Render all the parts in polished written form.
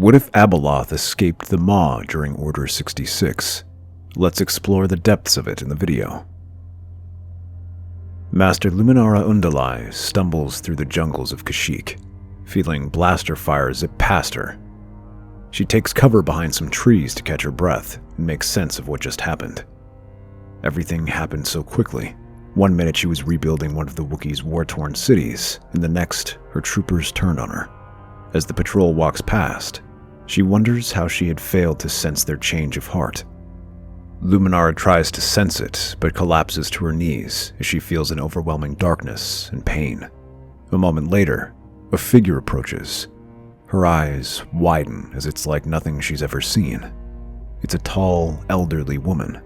What if Abeloth escaped the Maw during Order 66? Let's explore the depths of it in the video. Master Luminara Unduli stumbles through the jungles of Kashyyk, feeling blaster fire zip past her. She takes cover behind some trees to catch her breath and make sense of what just happened. Everything happened so quickly. 1 minute she was rebuilding one of the Wookiee's war-torn cities, and the next, her troopers turned on her. As the patrol walks past, she wonders how she had failed to sense their change of heart. Luminara tries to sense it, but collapses to her knees as she feels an overwhelming darkness and pain. A moment later, a figure approaches. Her eyes widen as it's like nothing she's ever seen. It's a tall, elderly woman,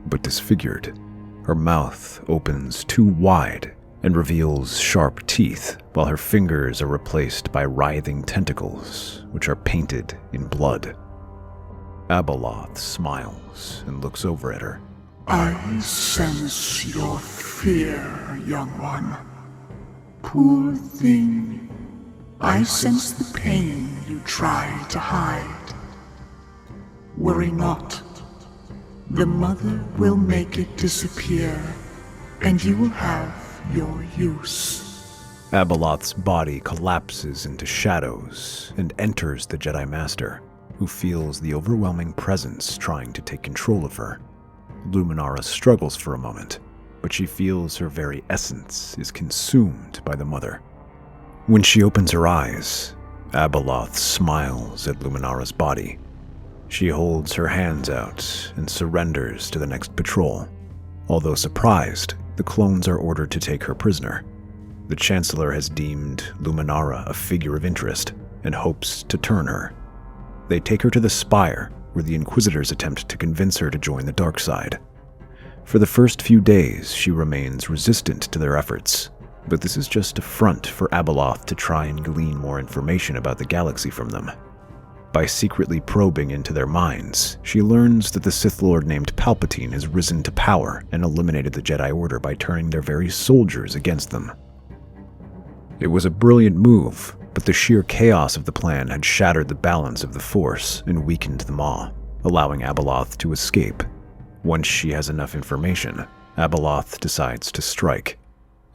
but disfigured. Her mouth opens too wide and reveals sharp teeth, while her fingers are replaced by writhing tentacles, which are painted in blood. Abeloth smiles and looks over at her. I sense your fear, young one. Poor thing. I sense the pain you try to hide. Worry not. The mother will make it disappear, and you will have your use. Abeloth's body collapses into shadows and enters the Jedi Master, who feels the overwhelming presence trying to take control of her. Luminara struggles for a moment, but she feels her very essence is consumed by the mother. When she opens her eyes, Abeloth smiles at Luminara's body. She holds her hands out and surrenders to the next patrol. Although surprised, the clones are ordered to take her prisoner. The Chancellor has deemed Luminara a figure of interest and hopes to turn her. They take her to the Spire, where the Inquisitors attempt to convince her to join the dark side. For the first few days, she remains resistant to their efforts, but this is just a front for Abeloth to try and glean more information about the galaxy from them. By secretly probing into their minds, she learns that the Sith Lord named Palpatine has risen to power and eliminated the Jedi Order by turning their very soldiers against them. It was a brilliant move, but the sheer chaos of the plan had shattered the balance of the Force and weakened the Maw, allowing Abeloth to escape. Once she has enough information, Abeloth decides to strike.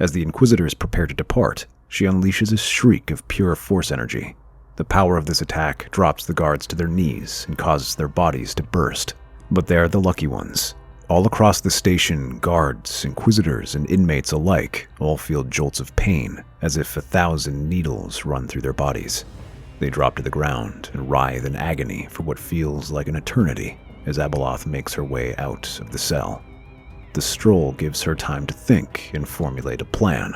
As the Inquisitors prepare to depart, she unleashes a shriek of pure Force energy. The power of this attack drops the guards to their knees and causes their bodies to burst. But they are the lucky ones. All across the station, guards, Inquisitors, and inmates alike all feel jolts of pain, as if 1,000 needles run through their bodies. They drop to the ground and writhe in agony for what feels like an eternity as Abeloth makes her way out of the cell. The stroll gives her time to think and formulate a plan.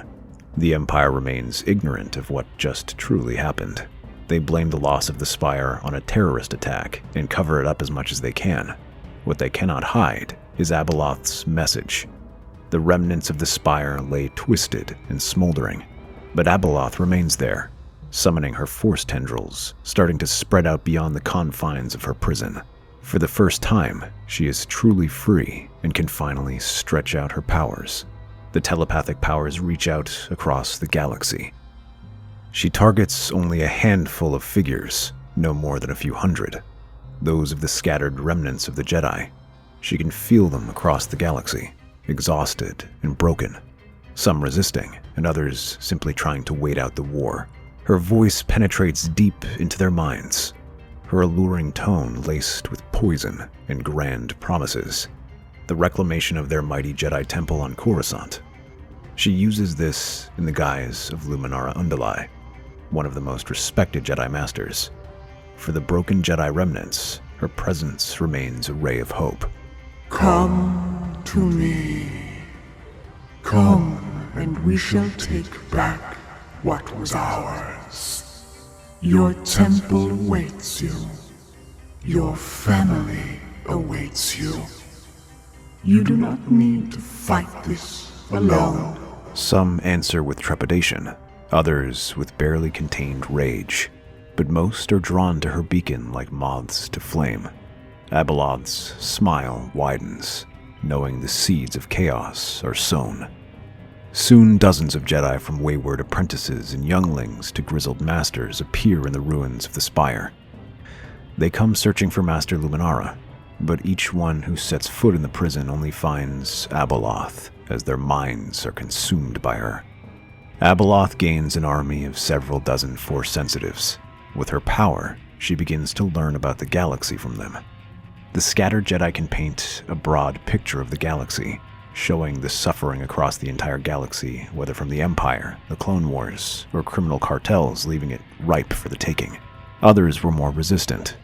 The Empire remains ignorant of what just truly happened. They blame the loss of the Spire on a terrorist attack and cover it up as much as they can. What they cannot hide is Abeloth's message. The remnants of the Spire lay twisted and smoldering, but Abeloth remains there, summoning her Force tendrils, starting to spread out beyond the confines of her prison. For the first time, she is truly free and can finally stretch out her powers. The telepathic powers reach out across the galaxy. She targets only a handful of figures, no more than a few hundred, those of the scattered remnants of the Jedi. She can feel them across the galaxy, exhausted and broken, some resisting and others simply trying to wait out the war. Her voice penetrates deep into their minds, her alluring tone laced with poison and grand promises, the reclamation of their mighty Jedi temple on Coruscant. She uses this in the guise of Luminara Unduli, one of the most respected Jedi Masters. For the broken Jedi remnants, her presence remains a ray of hope. Come to me. Come, and we shall take back what was ours. Your temple awaits you. Your family awaits you. You do not need to fight this alone. Some answer with trepidation, others with barely contained rage, but most are drawn to her beacon like moths to flame. Abeloth's smile widens, knowing the seeds of chaos are sown. Soon dozens of Jedi from wayward apprentices and younglings to grizzled masters appear in the ruins of the Spire. They come searching for Master Luminara, but each one who sets foot in the prison only finds Abeloth, as their minds are consumed by her. Abeloth gains an army of several dozen Force sensitives. With her power, she begins to learn about the galaxy from them. The scattered Jedi can paint a broad picture of the galaxy, showing the suffering across the entire galaxy, whether from the Empire, the Clone Wars, or criminal cartels, leaving it ripe for the taking. Others were more resistant.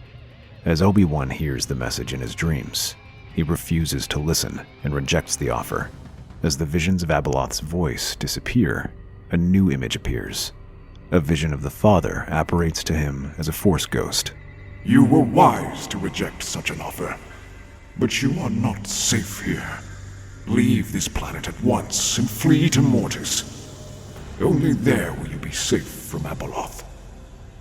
As Obi-Wan hears the message in his dreams, he refuses to listen and rejects the offer. As the visions of Abeloth's voice disappear, a new image appears. A vision of the Father apparates to him as a Force ghost. You were wise to reject such an offer, but you are not safe here. Leave this planet at once and flee to Mortis. Only there will you be safe from Abeloth.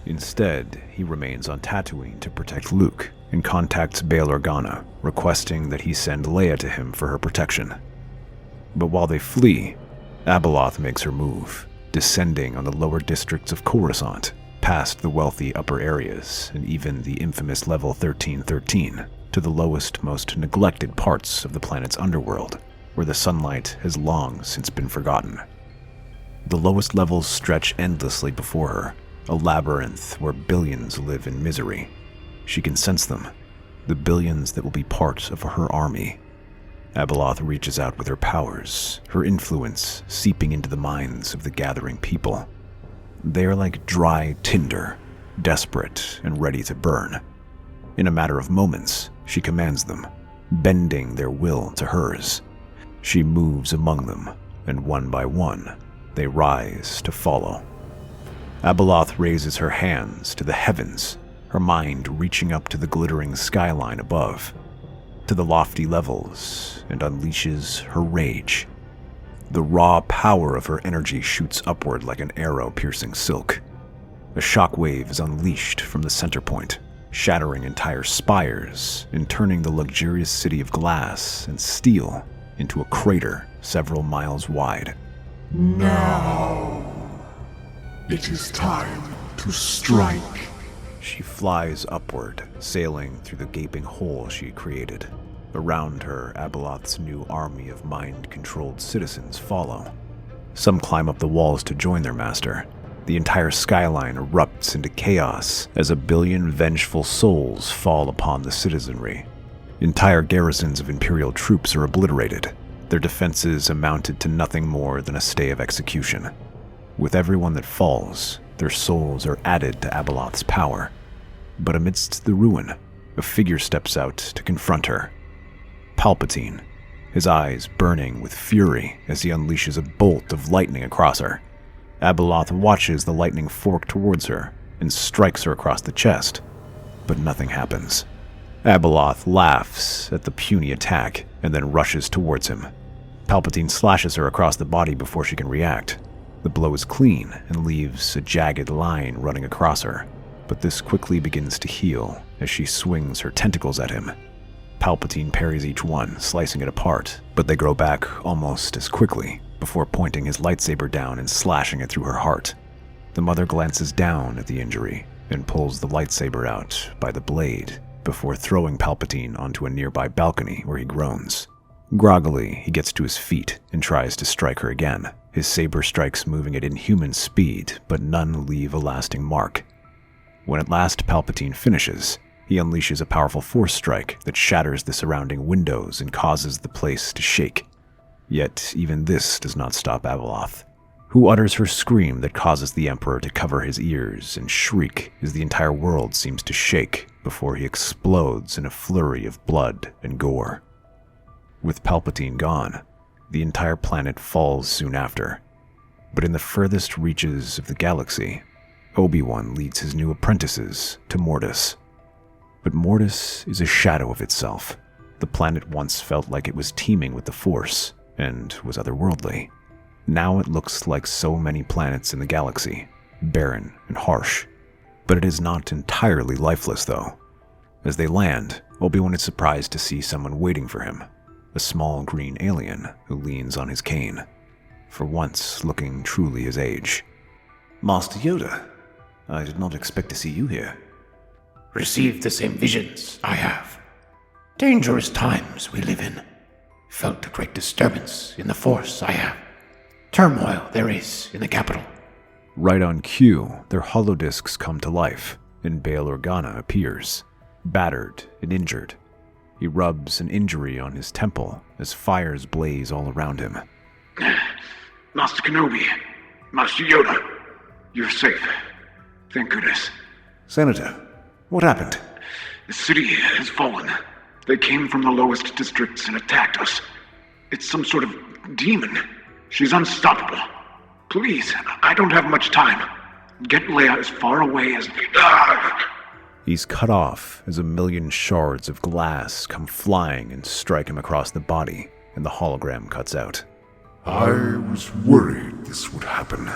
Instead, he remains on Tatooine to protect Luke and contacts Bail Organa, requesting that he send Leia to him for her protection. But while they flee, Abeloth makes her move, descending on the lower districts of Coruscant, past the wealthy upper areas and even the infamous level 1313, to the lowest, most neglected parts of the planet's underworld, where the sunlight has long since been forgotten. The lowest levels stretch endlessly before her, a labyrinth where billions live in misery. She can sense them, the billions that will be part of her army. Abeloth reaches out with her powers, her influence seeping into the minds of the gathering people. They are like dry tinder, desperate and ready to burn. In a matter of moments, she commands them, bending their will to hers. She moves among them, and one by one, they rise to follow. Abeloth raises her hands to the heavens, her mind reaching up to the glittering skyline above, to the lofty levels, and unleashes her rage. The raw power of her energy shoots upward like an arrow piercing silk. A shockwave is unleashed from the center point, shattering entire spires and turning the luxurious city of glass and steel into a crater several miles wide. Now, it is time to strike. She flies upward, sailing through the gaping hole she created. Around her, Abeloth's new army of mind-controlled citizens follow. Some climb up the walls to join their master. The entire skyline erupts into chaos as a billion vengeful souls fall upon the citizenry. Entire garrisons of Imperial troops are obliterated, their defenses amounted to nothing more than a stay of execution. With everyone that falls, their souls are added to Abeloth's power. But amidst the ruin, a figure steps out to confront her. Palpatine, his eyes burning with fury as he unleashes a bolt of lightning across her. Abeloth watches the lightning fork towards her and strikes her across the chest, but nothing happens. Abeloth laughs at the puny attack and then rushes towards him. Palpatine slashes her across the body before she can react. The blow is clean and leaves a jagged line running across her, but this quickly begins to heal as she swings her tentacles at him. Palpatine parries each one, slicing it apart, but they grow back almost as quickly before pointing his lightsaber down and slashing it through her heart. The mother glances down at the injury and pulls the lightsaber out by the blade before throwing Palpatine onto a nearby balcony where he groans. Groggily, he gets to his feet and tries to strike her again, his saber strikes moving at inhuman speed, but none leave a lasting mark. When at last Palpatine finishes, he unleashes a powerful force strike that shatters the surrounding windows and causes the place to shake. Yet even this does not stop Abeloth, who utters her scream that causes the Emperor to cover his ears and shriek as the entire world seems to shake before he explodes in a flurry of blood and gore. With Palpatine gone, the entire planet falls soon after. But in the furthest reaches of the galaxy, Obi-Wan leads his new apprentices to Mortis. But Mortis is a shadow of itself. The planet once felt like it was teeming with the Force and was otherworldly. Now it looks like so many planets in the galaxy, barren and harsh. But it is not entirely lifeless, though. As they land, Obi-Wan is surprised to see someone waiting for him, a small green alien who leans on his cane, for once looking truly his age. Master Yoda, I did not expect to see you here. received the same visions I have. Dangerous times we live in. Felt a great disturbance in the Force I have. Turmoil there is in the capital. Right on cue, their holodiscs come to life, and Bail Organa appears, battered and injured. He rubs an injury on his temple as fires blaze all around him. Master Kenobi, Master Yoda, you're safe. Thank goodness. Senator, what happened? The city has fallen. They came from the lowest districts and attacked us. It's some sort of demon. She's unstoppable. Please, I don't have much time. Get Leia as far away as... He's cut off as a million shards of glass come flying and strike him across the body, and the hologram cuts out. I was worried this would happen.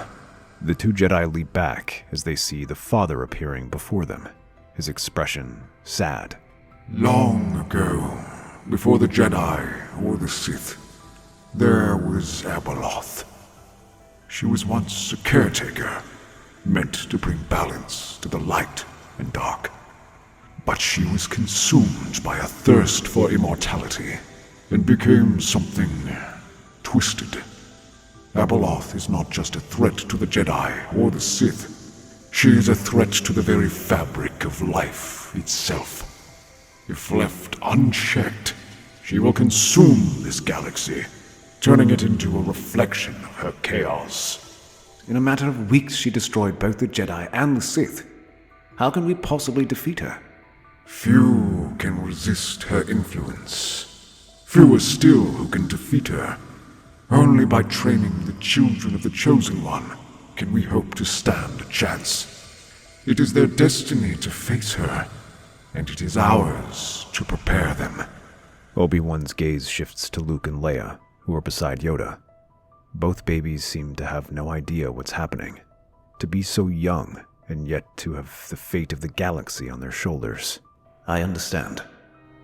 The two Jedi leap back as they see the Father appearing before them, his expression sad. Long ago, before the Jedi or the Sith, there was Abeloth. She was once a caretaker, meant to bring balance to the light and dark. But she was consumed by a thirst for immortality, and became something twisted. Abeloth is not just a threat to the Jedi or the Sith. She is a threat to the very fabric of life itself. If left unchecked, she will consume this galaxy, turning it into a reflection of her chaos. In a matter of weeks, she destroyed both the Jedi and the Sith. How can we possibly defeat her? Few can resist her influence. Fewer still who can defeat her. Only by training the children of the Chosen One can we hope to stand a chance. It is their destiny to face her, and it is ours to prepare them. Obi-Wan's gaze shifts to Luke and Leia, who are beside Yoda. Both babies seem to have no idea what's happening. To be so young, and yet to have the fate of the galaxy on their shoulders. I understand.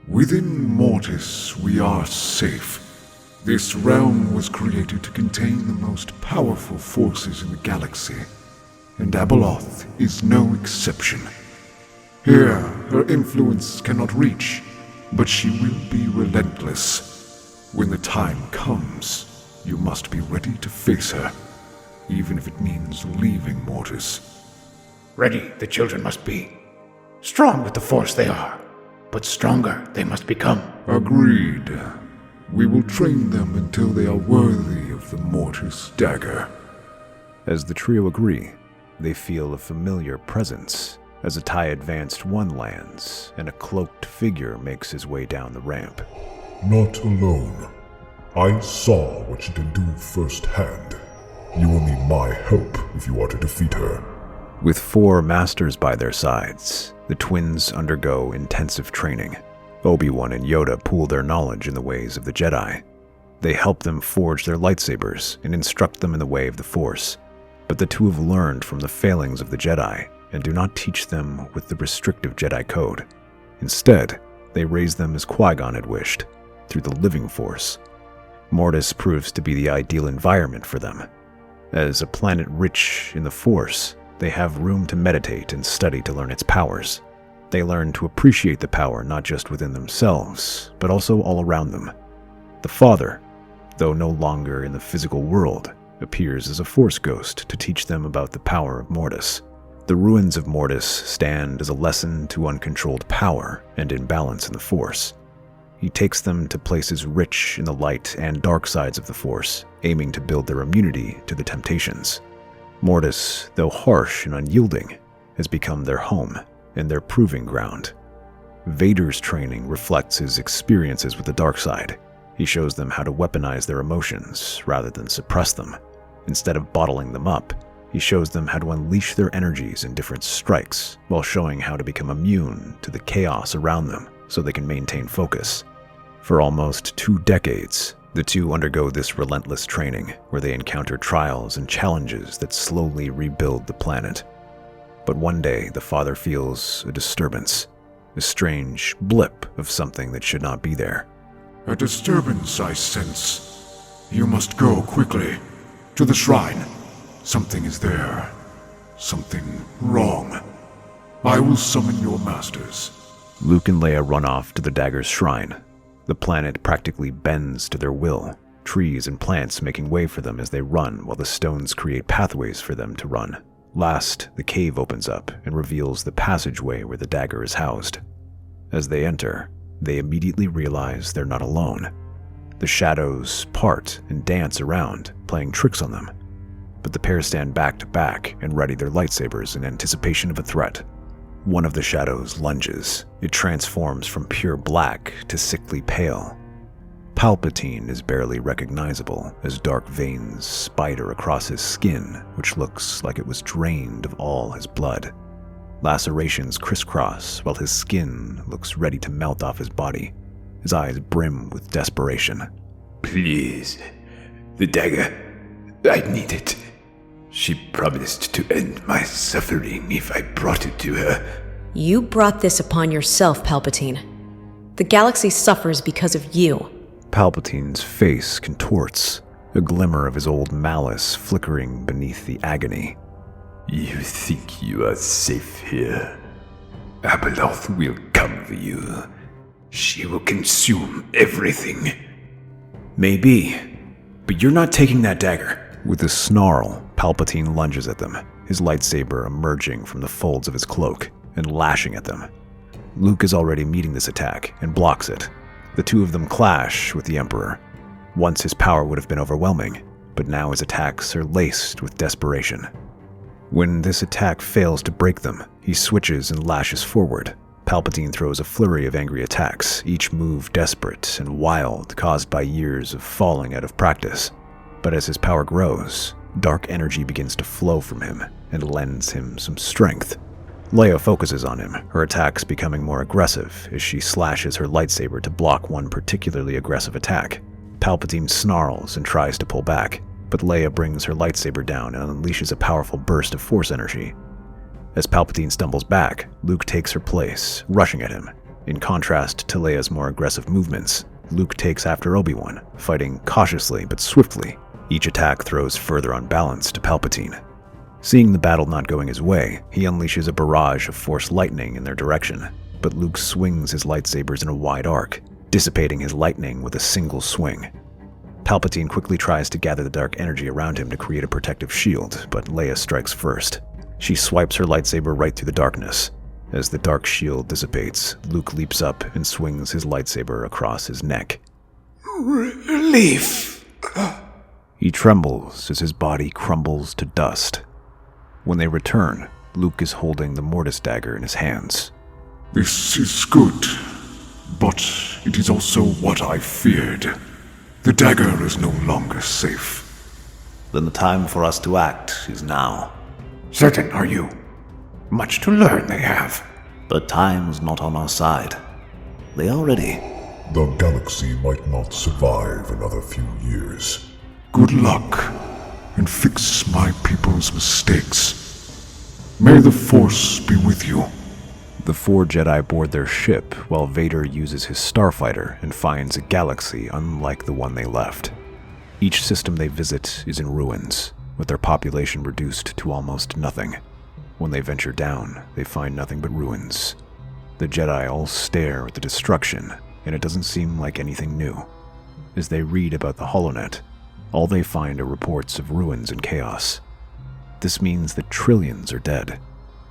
Within Mortis, we are safe. This realm was created to contain the most powerful forces in the galaxy, and Abeloth is no exception. Here, her influence cannot reach, but she will be relentless. When the time comes, you must be ready to face her, even if it means leaving Mortis. Ready the children must be. Strong with the Force they are, but stronger they must become. Agreed. We will train them until they are worthy of the Mortis dagger. As the trio agree, they feel a familiar presence as a TIE Advanced 1 lands and a cloaked figure makes his way down the ramp. Not alone. I saw what she can do firsthand. You will need my help if you are to defeat her. With 4 masters by their sides, the twins undergo intensive training. Obi-Wan and Yoda pool their knowledge in the ways of the Jedi. They help them forge their lightsabers and instruct them in the way of the Force. But the two have learned from the failings of the Jedi and do not teach them with the restrictive Jedi code. Instead, they raise them as Qui-Gon had wished, through the living Force. Mortis proves to be the ideal environment for them. As a planet rich in the Force, they have room to meditate and study to learn its powers. They learn to appreciate the power not just within themselves, but also all around them. The Father, though no longer in the physical world, appears as a Force ghost to teach them about the power of Mortis. The ruins of Mortis stand as a lesson to uncontrolled power and imbalance in the Force. He takes them to places rich in the light and dark sides of the Force, aiming to build their immunity to the temptations. Mortis, though harsh and unyielding, has become their home and their proving ground. Vader's training reflects his experiences with the dark side. He shows them how to weaponize their emotions rather than suppress them. Instead of bottling them up, he shows them how to unleash their energies in different strikes, while showing how to become immune to the chaos around them so they can maintain focus. For almost 2 decades, the two undergo this relentless training, where they encounter trials and challenges that slowly rebuild the planet. But one day, the Father feels a disturbance, a strange blip of something that should not be there. A disturbance, I sense. You must go quickly. To the shrine. Something is there. Something wrong. I will summon your masters. Luke and Leia run off to the dagger's shrine. The planet practically bends to their will, trees and plants making way for them as they run while the stones create pathways for them to run. Last, the cave opens up and reveals the passageway where the dagger is housed. As they enter, they immediately realize they're not alone. The shadows part and dance around, playing tricks on them. But the pair stand back to back and ready their lightsabers in anticipation of a threat. One of the shadows lunges. It transforms from pure black to sickly pale. Palpatine is barely recognizable as dark veins spider across his skin, which looks like it was drained of all his blood. Lacerations crisscross while his skin looks ready to melt off his body. His eyes brim with desperation. Please, the dagger. I need it. She promised to end my suffering if I brought it to her. You brought this upon yourself, Palpatine. The galaxy suffers because of you. Palpatine's face contorts, a glimmer of his old malice flickering beneath the agony. You think you are safe here? Abeloth will come for you. She will consume everything. Maybe, but you're not taking that dagger. With a snarl, Palpatine lunges at them, his lightsaber emerging from the folds of his cloak and lashing at them. Luke is already meeting this attack and blocks it. The two of them clash with the Emperor. Once his power would have been overwhelming, but now his attacks are laced with desperation. When this attack fails to break them, he switches and lashes forward. Palpatine throws a flurry of angry attacks, each move desperate and wild, caused by years of falling out of practice. But as his power grows, dark energy begins to flow from him and lends him some strength. Leia focuses on him, her attacks becoming more aggressive as she slashes her lightsaber to block one particularly aggressive attack. Palpatine snarls and tries to pull back, but Leia brings her lightsaber down and unleashes a powerful burst of force energy. As Palpatine stumbles back, Luke takes her place, rushing at him. In contrast to Leia's more aggressive movements, Luke takes after Obi-Wan, fighting cautiously but swiftly. Each attack throws further unbalance to Palpatine. Seeing the battle not going his way, he unleashes a barrage of force lightning in their direction, but Luke swings his lightsabers in a wide arc, dissipating his lightning with a single swing. Palpatine quickly tries to gather the dark energy around him to create a protective shield, but Leia strikes first. She swipes her lightsaber right through the darkness. As the dark shield dissipates, Luke leaps up and swings his lightsaber across his neck. Relief! He trembles as his body crumbles to dust. When they return, Luke is holding the Mortis dagger in his hands. This is good, but it is also what I feared. The dagger is no longer safe. Then the time for us to act is now. Certain are you? Much to learn they have. But time's not on our side. They are ready. The galaxy might not survive another few years. Good luck, and fix my people's mistakes. May the Force be with you. The four Jedi board their ship while Vader uses his starfighter and finds a galaxy unlike the one they left. Each system they visit is in ruins, with their population reduced to almost nothing. When they venture down, they find nothing but ruins. The Jedi all stare at the destruction, and it doesn't seem like anything new. As they read about the HoloNet, all they find are reports of ruins and chaos. This means that trillions are dead,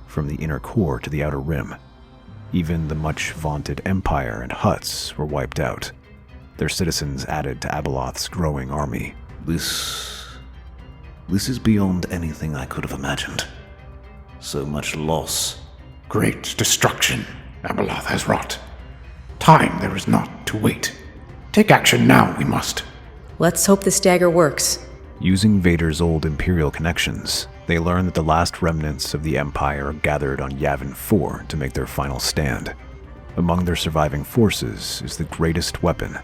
from the inner core to the outer rim. Even the much-vaunted Empire and Hutts were wiped out, their citizens added to Abeloth's growing army. This is beyond anything I could have imagined. So much loss. Great destruction Abeloth has wrought. Time there is not to wait. Take action now, we must. Let's hope this dagger works. Using Vader's old Imperial connections, they learn that the last remnants of the Empire are gathered on Yavin 4 to make their final stand. Among their surviving forces is the greatest weapon,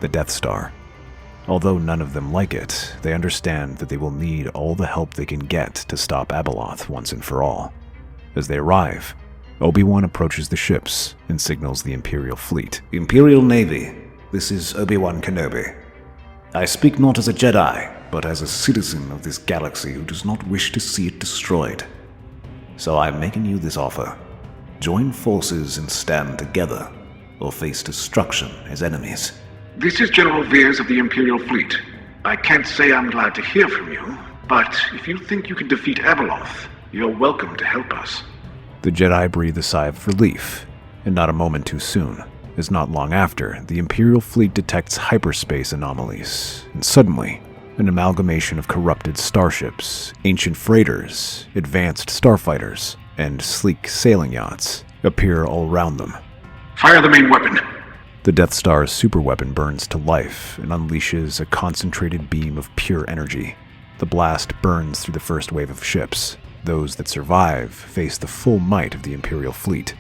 the Death Star. Although none of them like it, they understand that they will need all the help they can get to stop Abeloth once and for all. As they arrive, Obi-Wan approaches the ships and signals the Imperial fleet. Imperial Navy, this is Obi-Wan Kenobi. I speak not as a Jedi, but as a citizen of this galaxy who does not wish to see it destroyed. So I'm making you this offer. Join forces and stand together, or face destruction as enemies. This is General Veers of the Imperial Fleet. I can't say I'm glad to hear from you, but if you think you can defeat Abeloth, you're welcome to help us. The Jedi breathe a sigh of relief, and not a moment too soon, as not long after, the Imperial fleet detects hyperspace anomalies, and suddenly, an amalgamation of corrupted starships, ancient freighters, advanced starfighters, and sleek sailing yachts appear all around them. Fire the main weapon! The Death Star's superweapon burns to life and unleashes a concentrated beam of pure energy. The blast burns through the first wave of ships. Those that survive face the full might of the Imperial fleet.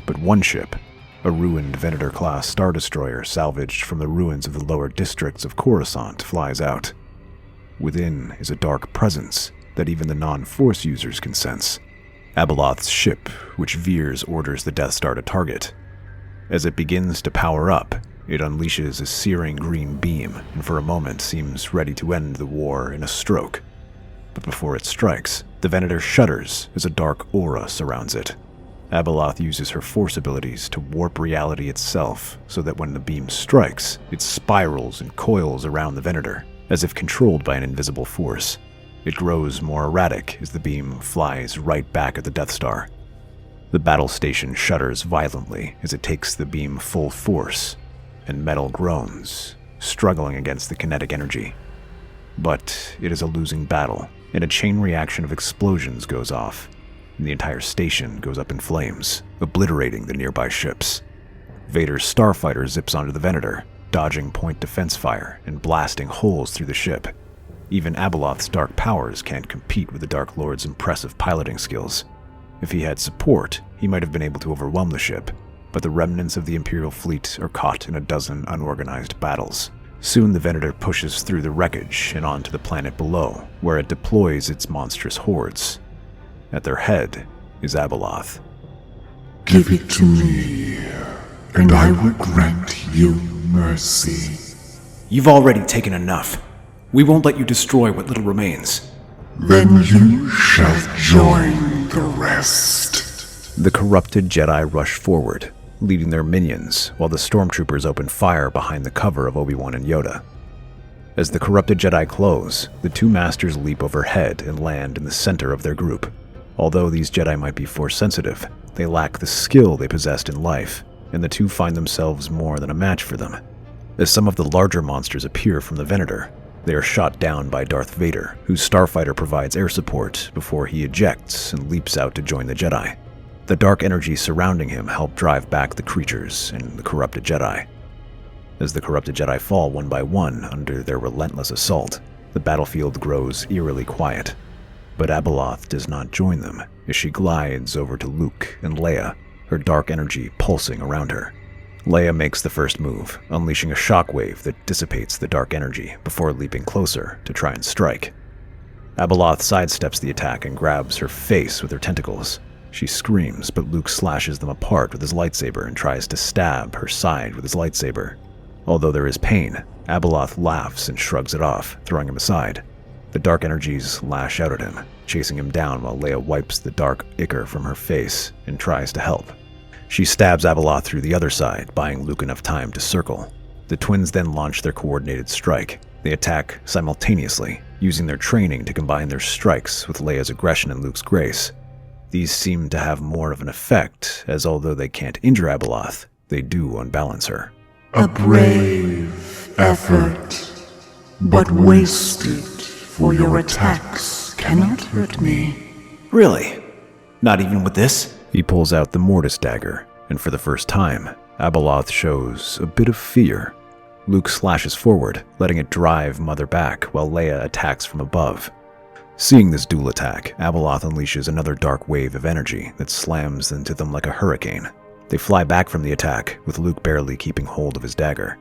But one ship, a ruined Venator-class Star Destroyer salvaged from the ruins of the lower districts of Coruscant, flies out. Within is a dark presence that even the non-Force users can sense. Abeloth's ship, which Veers orders the Death Star to target. As it begins to power up, it unleashes a searing green beam and for a moment seems ready to end the war in a stroke. But before it strikes, the Venator shudders as a dark aura surrounds it. Abeloth uses her Force abilities to warp reality itself so that when the beam strikes, it spirals and coils around the Venator, as if controlled by an invisible force. It grows more erratic as the beam flies right back at the Death Star. The battle station shudders violently as it takes the beam full force, and metal groans, struggling against the kinetic energy. But it is a losing battle, and a chain reaction of explosions goes off, and the entire station goes up in flames, obliterating the nearby ships. Vader's starfighter zips onto the Venator, dodging point defense fire and blasting holes through the ship. Even Abeloth's dark powers can't compete with the Dark Lord's impressive piloting skills. If he had support, he might have been able to overwhelm the ship, but the remnants of the Imperial fleet are caught in a dozen unorganized battles. Soon the Venator pushes through the wreckage and onto the planet below, where it deploys its monstrous hordes. At their head is Abeloth. Give it to me, and I will grant you mercy. You've already taken enough. We won't let you destroy what little remains. Then you shall join the rest. The corrupted Jedi rush forward, leading their minions, while the stormtroopers open fire behind the cover of Obi-Wan and Yoda. As the corrupted Jedi close, the two masters leap overhead and land in the center of their group. Although these Jedi might be Force-sensitive, they lack the skill they possessed in life, and the two find themselves more than a match for them. As some of the larger monsters appear from the Venator, they are shot down by Darth Vader, whose starfighter provides air support before he ejects and leaps out to join the Jedi. The dark energy surrounding him help drive back the creatures and the corrupted Jedi. As the corrupted Jedi fall one by one under their relentless assault, the battlefield grows eerily quiet. But Abeloth does not join them as she glides over to Luke and Leia, her dark energy pulsing around her. Leia makes the first move, unleashing a shockwave that dissipates the dark energy before leaping closer to try and strike. Abeloth sidesteps the attack and grabs her face with her tentacles. She screams, but Luke slashes them apart with his lightsaber and tries to stab her side with his lightsaber. Although there is pain, Abeloth laughs and shrugs it off, throwing him aside. The dark energies lash out at him, chasing him down while Leia wipes the dark ichor from her face and tries to help. She stabs Abeloth through the other side, buying Luke enough time to circle. The twins then launch their coordinated strike. They attack simultaneously, using their training to combine their strikes with Leia's aggression and Luke's grace. These seem to have more of an effect, as although they can't injure Abeloth, they do unbalance her. A brave effort, but wasted, for your attacks cannot hurt me. Really? Not even with this? He pulls out the Mortis dagger, and for the first time, Abeloth shows a bit of fear. Luke slashes forward, letting it drive Mother back while Leia attacks from above. Seeing this dual attack, Abeloth unleashes another dark wave of energy that slams into them like a hurricane. They fly back from the attack, with Luke barely keeping hold of his dagger.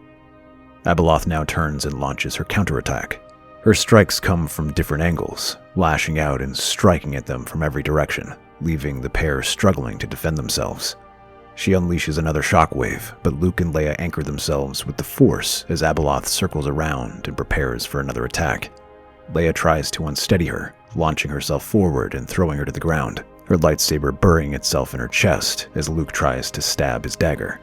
Abeloth now turns and launches her counterattack. Her strikes come from different angles, lashing out and striking at them from every direction, leaving the pair struggling to defend themselves. She unleashes another shockwave, but Luke and Leia anchor themselves with the Force as Abeloth circles around and prepares for another attack. Leia tries to unsteady her, launching herself forward and throwing her to the ground. her lightsaber burying itself in her chest as Luke tries to stab his dagger.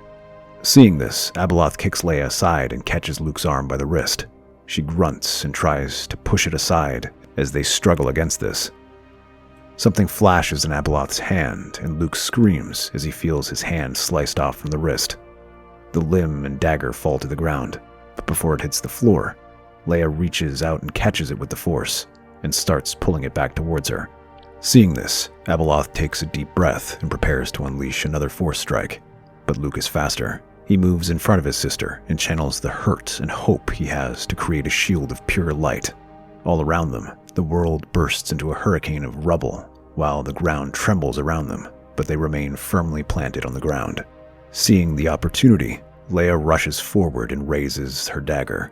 Seeing this, Abeloth kicks Leia aside and catches Luke's arm by the wrist. She grunts and tries to push it aside as they struggle against this. Something flashes in Abeloth's hand, and Luke screams as he feels his hand sliced off from the wrist. The limb and dagger fall to the ground, but before it hits the floor, Leia reaches out and catches it with the Force, and starts pulling it back towards her. Seeing this, Abeloth takes a deep breath and prepares to unleash another Force strike, but Luke is faster. He moves in front of his sister and channels the hurt and hope he has to create a shield of pure light. All around them, the world bursts into a hurricane of rubble, while the ground trembles around them, but they remain firmly planted on the ground. Seeing the opportunity, Leia rushes forward and raises her dagger.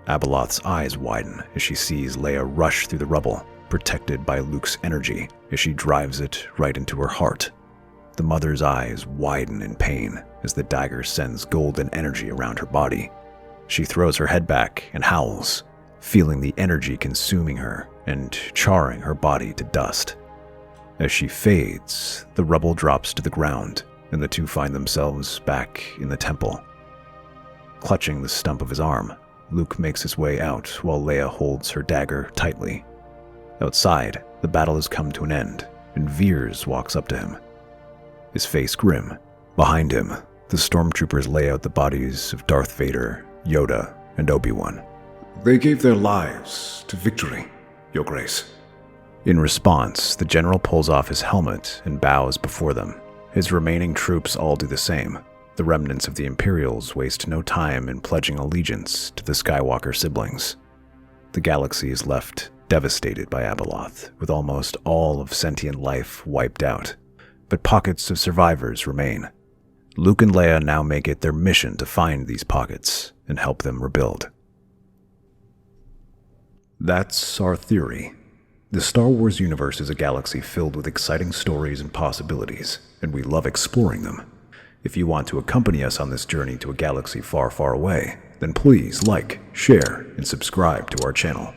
Abeloth's eyes widen as she sees Leia rush through the rubble, protected by Luke's energy as she drives it right into her heart. The mother's eyes widen in pain as the dagger sends golden energy around her body. She throws her head back and howls, feeling the energy consuming her and charring her body to dust. As she fades, the rubble drops to the ground, and the two find themselves back in the temple. Clutching the stump of his arm, Luke makes his way out while Leia holds her dagger tightly. Outside, the battle has come to an end, and Veers walks up to him, his face grim. Behind him, the stormtroopers lay out the bodies of Darth Vader, Yoda, and Obi-Wan. They gave their lives to victory, Your Grace. In response, the general pulls off his helmet and bows before them. His remaining troops all do the same. The remnants of the Imperials waste no time in pledging allegiance to the Skywalker siblings. The galaxy is left devastated by Abeloth, with almost all of sentient life wiped out. But pockets of survivors remain. Luke and Leia now make it their mission to find these pockets and help them rebuild. That's our theory. The Star Wars universe is a galaxy filled with exciting stories and possibilities, and we love exploring them. If you want to accompany us on this journey to a galaxy far, far away, then please like, share, and subscribe to our channel.